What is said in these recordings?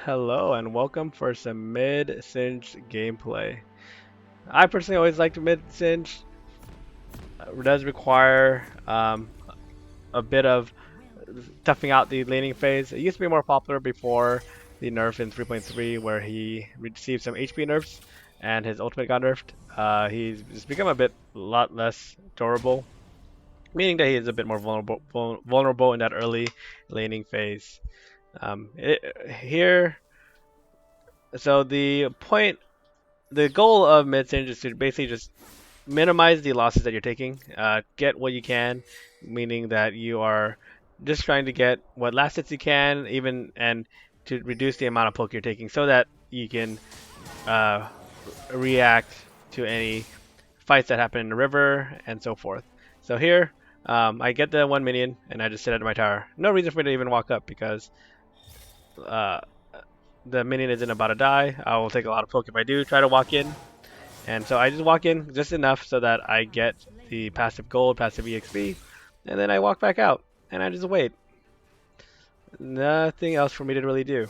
Hello and welcome for some mid-singed gameplay. I personally always liked mid-singed. It does require a bit of toughing out the laning phase. It used to be more popular before the nerf in 3.3 where he received some HP nerfs and his ultimate got nerfed. He's just become a lot less durable, meaning that he is a bit more vulnerable in that early laning phase. Here, so the goal of mid-range is to basically just minimize the losses that you're taking, get what you can, meaning that you are just trying to get what last hits you can, even and to reduce the amount of poke you're taking, so that you can uh, react to any fights that happen in the river and so forth. So here, I get the one minion and I just sit at my tower. No reason for me to even walk up because uh, the minion isn't about to die. I will take a lot of poke if I do try to walk in. And so I just walk in just enough so that I get the passive gold, passive EXP, and then I walk back out and I just wait. Nothing else for me to really do.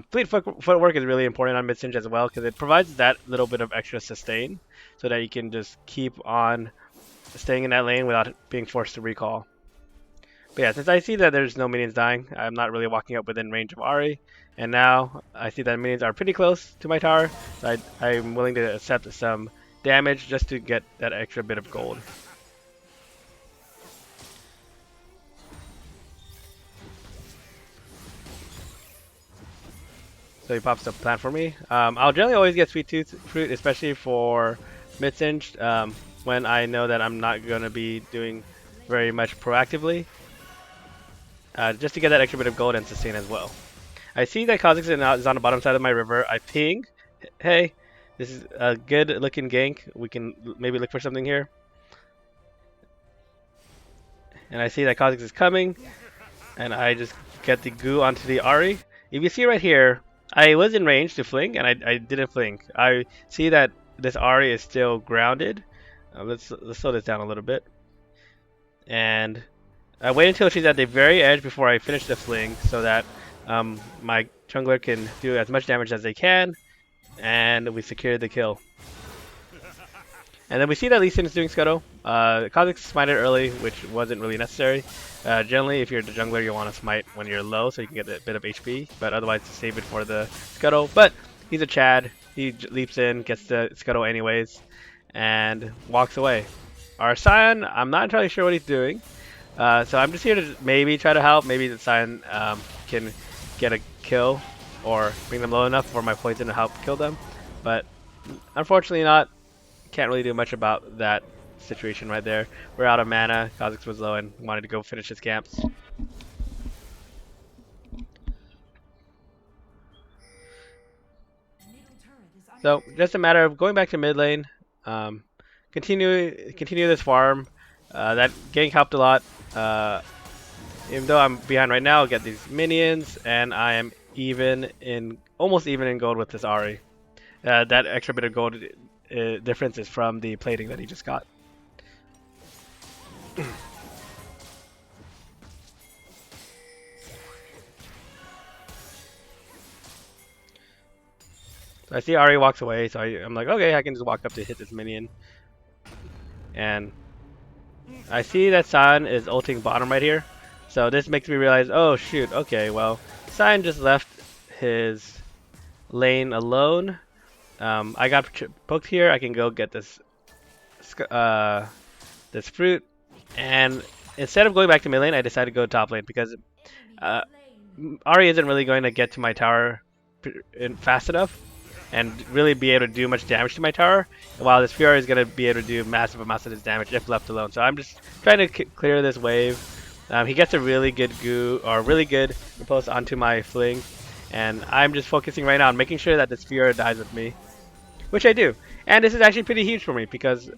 Fleet footwork is really important on mid-singe as well because it provides that little bit of extra sustain so that you can just keep on staying in that lane without being forced to recall. But yeah, since I see that there's no minions dying, I'm not really walking up within range of Ari. And now I see that minions are pretty close to my tower, so I'm willing to accept some damage just to get that extra bit of gold. So he pops up plant for me. I'll generally always get Sweet Tooth Fruit, especially for mid-singed, when I know that I'm not going to be doing very much proactively, just to get that extra bit of gold and sustain as well. I see that Kha'Zix is on the bottom side of my river. I ping. Hey, this is a good looking gank. We can maybe look for something here. And I see that Kha'Zix is coming. And I just get the goo onto the Ahri. If you see right here, I was in range to fling and I didn't fling. I see that this Ahri is still grounded. Let's slow this down a little bit. And I wait until she's at the very edge before I finish the fling so that my jungler can do as much damage as they can, and we secure the kill. And then we see that Lee Sin is doing Scuttle. Kha'Zix smited early, which wasn't really necessary. Generally, if you're the jungler, you want to smite when you're low so you can get a bit of HP, but otherwise save it for the Scuttle. But he's a Chad. He leaps in, gets the Scuttle anyways, and walks away. Our Scion, I'm not entirely sure what he's doing. So I'm just here to maybe try to help. Maybe the Scion can get a kill or bring them low enough for my poison to help kill them. But unfortunately not. Can't really do much about that situation right there. We're out of mana. Kha'Zix was low and wanted to go finish his camps. So just a matter of going back to mid lane. Continue this farm. That gank helped a lot. Even though I'm behind right now, I'll get these minions, and I am almost even in gold with this Ahri. That extra bit of gold difference is from the plating that he just got. So I see Ahri walks away, so I'm like, okay, I can just walk up to hit this minion. And I see that San is ulting bottom right here. So this makes me realize, oh shoot, okay, well, San just left his lane alone. I got poked here. I can go get this this fruit, and instead of going back to mid lane, I decided to go top lane because Ahri isn't really going to get to my tower fast enough and really be able to do much damage to my tower, while this Fiora is going to be able to do massive amounts of his damage if left alone. So I'm just trying to clear this wave. He gets a really good goo, or really good repulse onto my fling, and I'm just focusing right now on making sure that this Fiora dies with me, which I do. And this is actually pretty huge for me because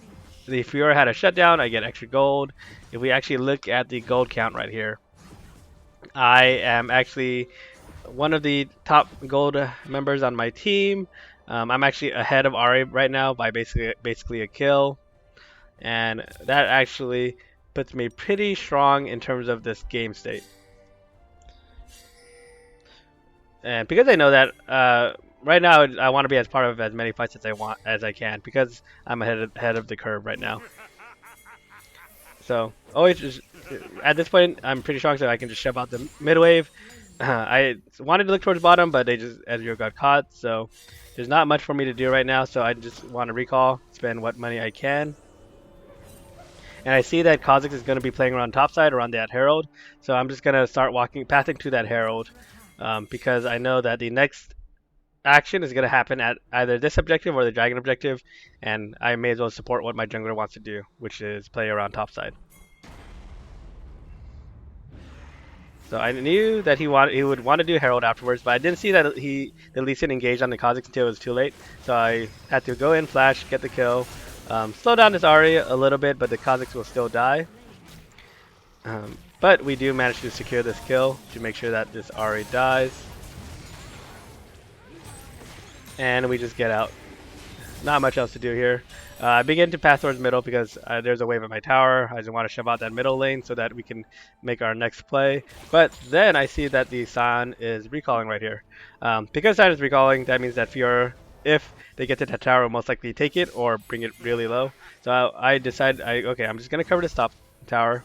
the Fiora had a shutdown, I get extra gold. If we actually look at the gold count right here, I am actually one of the top gold members on my team. I'm actually ahead of Ahri right now by basically a kill, and that actually puts me pretty strong in terms of this game state. And because I know that, right now I want to be as part of as many fights as I can because I'm ahead of the curve right now. So always just at this point, I'm pretty strong, so I can just shove out the mid wave. I wanted to look towards bottom, but they just Ezreal got caught, so there's not much for me to do right now. So I just want to recall, spend what money I can. And I see that Kha'Zix is going to be playing around topside around that Herald, so I'm just going to start pathing to that Herald, because I know that the next action is going to happen at either this objective or the dragon objective, and I may as well support what my jungler wants to do, which is play around topside. So I knew that he would want to do Herald afterwards, but I didn't see that the Lee Sin engaged on the Kha'Zix until it was too late. So I had to go in, flash, get the kill, slow down this Ahri a little bit, but the Kha'Zix will still die. But we do manage to secure this kill to make sure that this Ahri dies. And we just get out. Not much else to do here. I begin to pass towards middle because there's a wave at my tower. I just want to shove out that middle lane so that we can make our next play. But then I see that the Sion is recalling right here. Because Sion is recalling, that means that Fiora, if they get to that tower, will most likely take it or bring it really low. So I decide, okay, I'm just going to cover this top tower,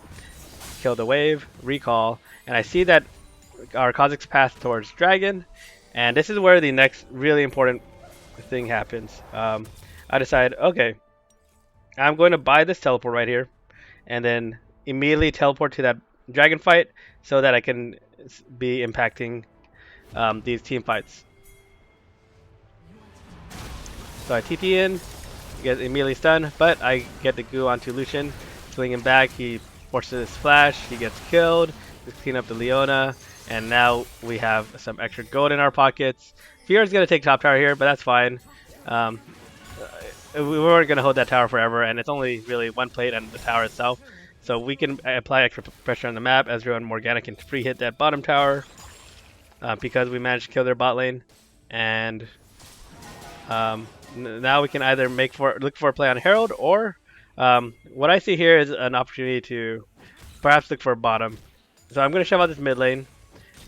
kill the wave, recall, and I see that our Kha'Zix path towards Dragon. And this is where the next really important thing happens. I decide, okay, I'm going to buy this teleport right here, and then immediately teleport to that dragon fight so that I can be impacting these team fights. So I TP in, get immediately stunned, but I get the goo onto Lucian, swing him back, he forces his flash, he gets killed, just clean up the Leona, and now we have some extra gold in our pockets. Fiora's going to take top tower here, but that's fine. We weren't going to hold that tower forever, and it's only really one plate and the tower itself. So we can apply extra pressure on the map. Ezreal and Morgana can free hit that bottom tower because we managed to kill their bot lane. And now we can either look for a play on Herald, or what I see here is an opportunity to perhaps look for a bottom. So I'm going to shove out this mid lane,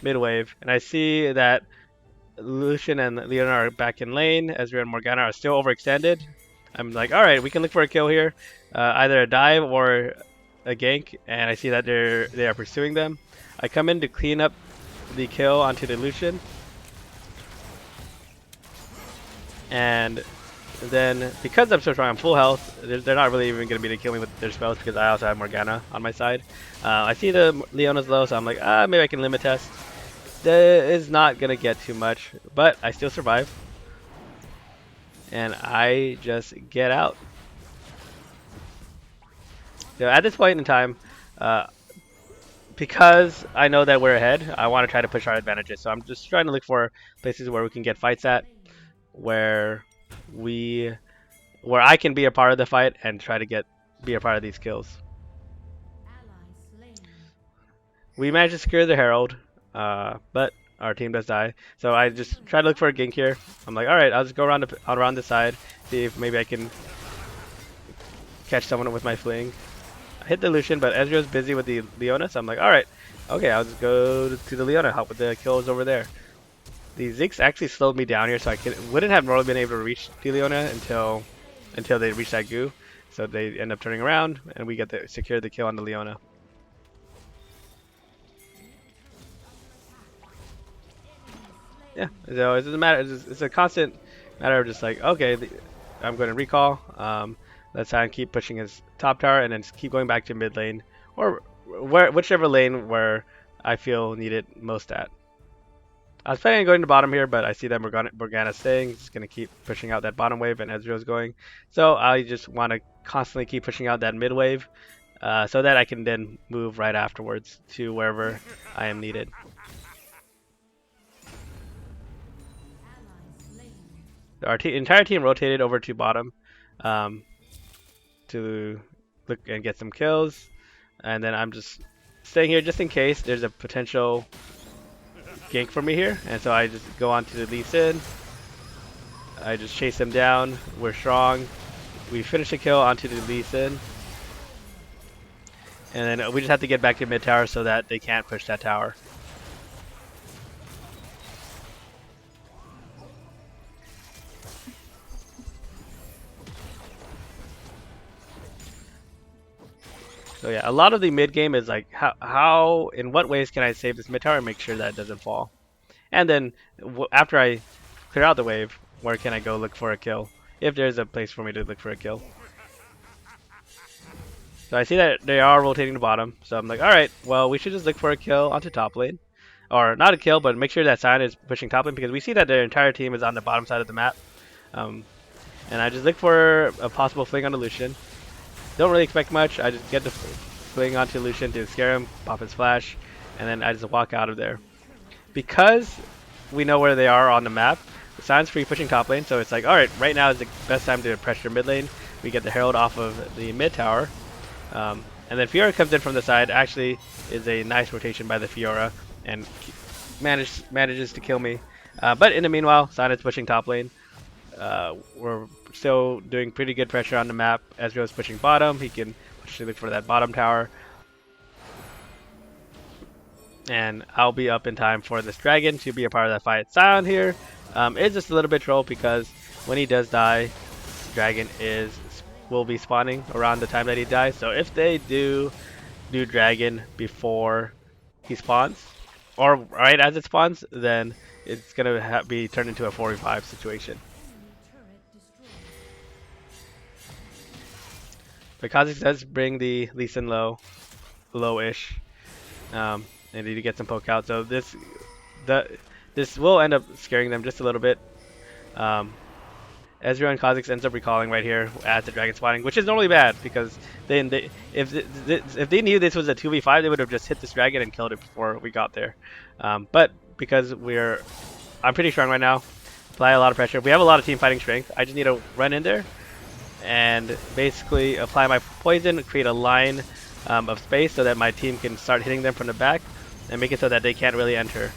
mid wave, and I see that Lucian and Leona are back in lane. Ezreal and Morgana are still overextended. I'm like, alright, we can look for a kill here. Either a dive or a gank, and I see that they are pursuing them. I come in to clean up the kill onto the Lucian. And then, because I'm so strong, I'm full health, they're not really even going to be able to kill me with their spells because I also have Morgana on my side. I see the Leona's low, so I'm like, maybe I can limit test. That is not going to get too much, but I still survive. And I just get out. So at this point in time, because I know that we're ahead, I want to try to push our advantages. So I'm just trying to look for places where we can get fights at, where I can be a part of the fight and try to be a part of these kills. We managed to secure the Herald, but our team does die. So I just try to look for a gank here. I'm like, alright, I'll just go around the side, see if maybe I can catch someone with my fling. I hit the Lucian, but Ezreal's busy with the Leona, so I'm like, alright, okay, I'll just go to the Leona, help with the kills over there. The Ziggs actually slowed me down here, so I wouldn't have normally been able to reach the Leona until they reach that goo. So they end up turning around, and we get to secure the kill on the Leona. Yeah, so it's a constant matter of just like, okay, I'm going to recall. Let's try and keep pushing his top tower, and then just keep going back to mid lane, or whichever lane where I feel needed most at. I was planning on going to bottom here, but I see that Morgana's staying. Just going to keep pushing out that bottom wave, and Ezreal's going. So I just want to constantly keep pushing out that mid wave, so that I can then move right afterwards to wherever I am needed. Our entire team rotated over to bottom to look and get some kills, and then I'm just staying here just in case there's a potential gank for me here, and so I just go on to the Lee Sin. I just chase him down. We're strong. We finish the kill onto the Lee Sin, and then we just have to get back to mid tower so that they can't push that tower. So yeah, a lot of the mid game is like how in what ways can I save this mid tower and make sure that it doesn't fall. And then after I clear out the wave, where can I go look for a kill? If there's a place for me to look for a kill. So I see that they are rotating the bottom. So I'm like, alright, well, we should just look for a kill onto top lane. Or not a kill, but make sure that Sion is pushing top lane because we see that their entire team is on the bottom side of the map. Um, and I just look for a possible fling on the Lucian. Don't really expect much. I just get the fling onto Lucian to scare him, pop his flash, and then I just walk out of there. Because we know where they are on the map, Sion's free pushing top lane, so it's like, alright, right now is the best time to pressure mid lane. We get the Herald off of the mid tower. And then Fiora comes in from the side, actually is a nice rotation by the Fiora, and manages to kill me. But in the meanwhile, Sion is pushing top lane. We're still doing pretty good pressure on the map. Ezreal is pushing bottom. He can actually look for that bottom tower. And I'll be up in time for this dragon to be a part of that fight. Sion here is just a little bit troll because when he does die, dragon will be spawning around the time that he dies. So if they do dragon before he spawns, or right as it spawns, then it's gonna be turned into a 4v5 situation. But Kha'Zix does bring the Lee Sin low-ish, and need to get some poke out. So this will end up scaring them just a little bit. Ezreal and Kha'Zix ends up recalling right here as the dragon spawning, which is normally bad because if they knew this was a 2v5, they would have just hit this dragon and killed it before we got there. But because I'm pretty strong right now, apply a lot of pressure. We have a lot of team fighting strength. I just need to run in there and basically apply my poison, create a line of space so that my team can start hitting them from the back and make it so that they can't really enter.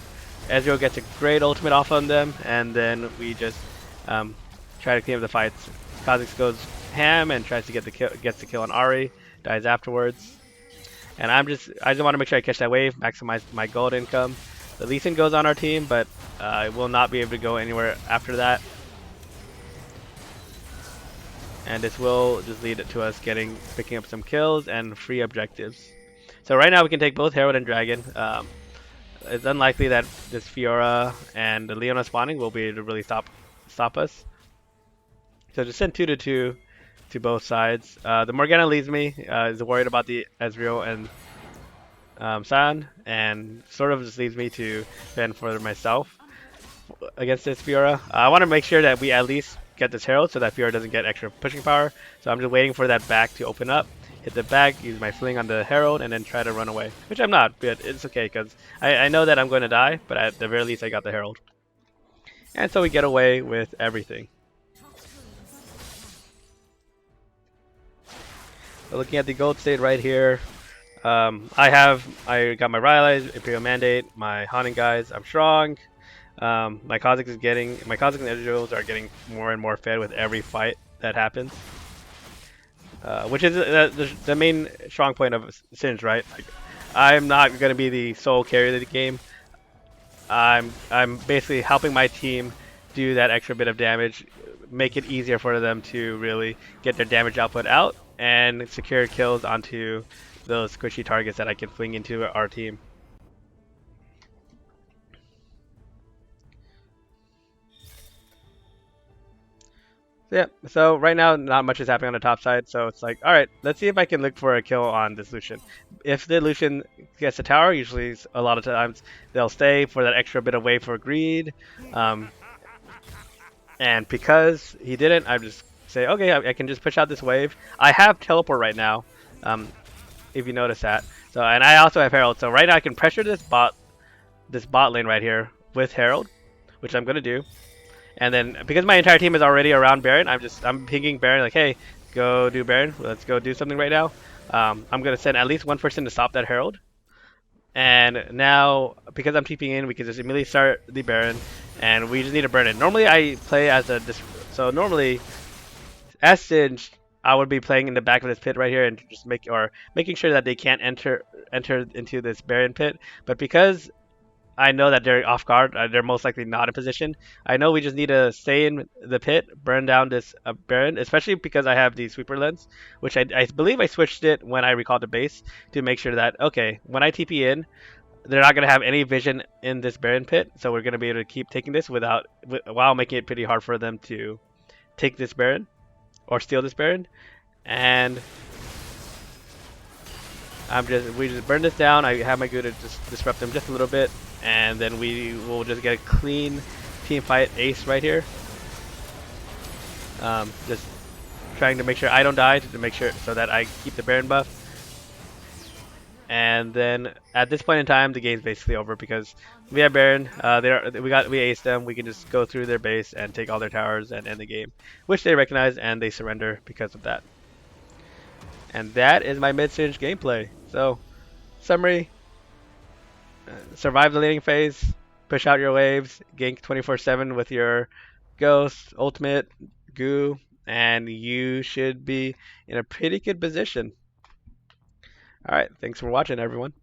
Ezreal gets a great ultimate off on them, and then we just try to clean up the fights. Kha'Zix goes ham and tries to get the kill, gets the kill on Ahri, dies afterwards. And I just want to make sure I catch that wave, maximize my gold income. The Lee Sin goes on our team, but I will not be able to go anywhere after that. And this will just lead to us picking up some kills and free objectives. So right now we can take both Herald and Dragon. It's unlikely that this Fiora and the Leona spawning will be able to really stop us. So just send 2 to 2 to both sides. The Morgana leaves me, is worried about the Ezreal and Sion, and sort of just leaves me to fend for myself against this Fiora. I want to make sure that we at least get this Herald so that Fiora doesn't get extra pushing power. So I'm just waiting for that back to open up, hit the back, use my fling on the Herald, and then try to run away. Which I'm not, but it's okay because I know that I'm going to die, but at the very least I got the Herald. And so we get away with everything. So looking at the gold state right here, I got my Rylai's, Imperial Mandate, my Haunting guys. I'm strong. My Kha'Zix and Ezreals are getting more and more fed with every fight that happens, which is the main strong point of Singed, right? Like, I'm not going to be the sole carrier of the game. I'm basically helping my team do that extra bit of damage, make it easier for them to really get their damage output out and secure kills onto those squishy targets that I can fling into our team. Yeah, so right now not much is happening on the top side, so it's like, alright, let's see if I can look for a kill on this Lucian. If the Lucian gets a tower, usually a lot of times they'll stay for that extra bit of wave for greed. And because he didn't, I just say, okay, I can just push out this wave. I have teleport right now, if you notice that. So, and I also have Herald, so right now I can pressure this bot lane right here with Herald, which I'm gonna do. And then because my entire team is already around Baron, I'm pinging Baron like, hey, go do Baron. Let's go do something right now. I'm gonna send at least one person to stop that Herald. And now because I'm TPing in, we can just immediately start the Baron, and we just need to burn it. Normally I play as so normally as Singed, I would be playing in the back of this pit right here and just making sure that they can't enter into this Baron pit. But because I know that they're off guard. They're most likely not in position. I know we just need to stay in the pit, burn down this Baron, especially because I have the sweeper lens, which I believe I switched it when I recalled the base to make sure that, okay, when I TP in, they're not going to have any vision in this Baron pit, so we're going to be able to keep taking this while making it pretty hard for them to take this Baron or steal this Baron. And we just burn this down. I have my goo to just disrupt them just a little bit, and then we will just get a clean team fight ace right here. Just trying to make sure I don't die, to make sure so that I keep the Baron buff. And then at this point in time, the game's basically over because we have Baron. We aced them. We can just go through their base and take all their towers and end the game, which they recognize and they surrender because of that. And that is my mid-stage gameplay. So, summary: survive the laning phase, push out your waves, gank 24/7 with your ghost, ultimate, goo, and you should be in a pretty good position. All right, thanks for watching, everyone.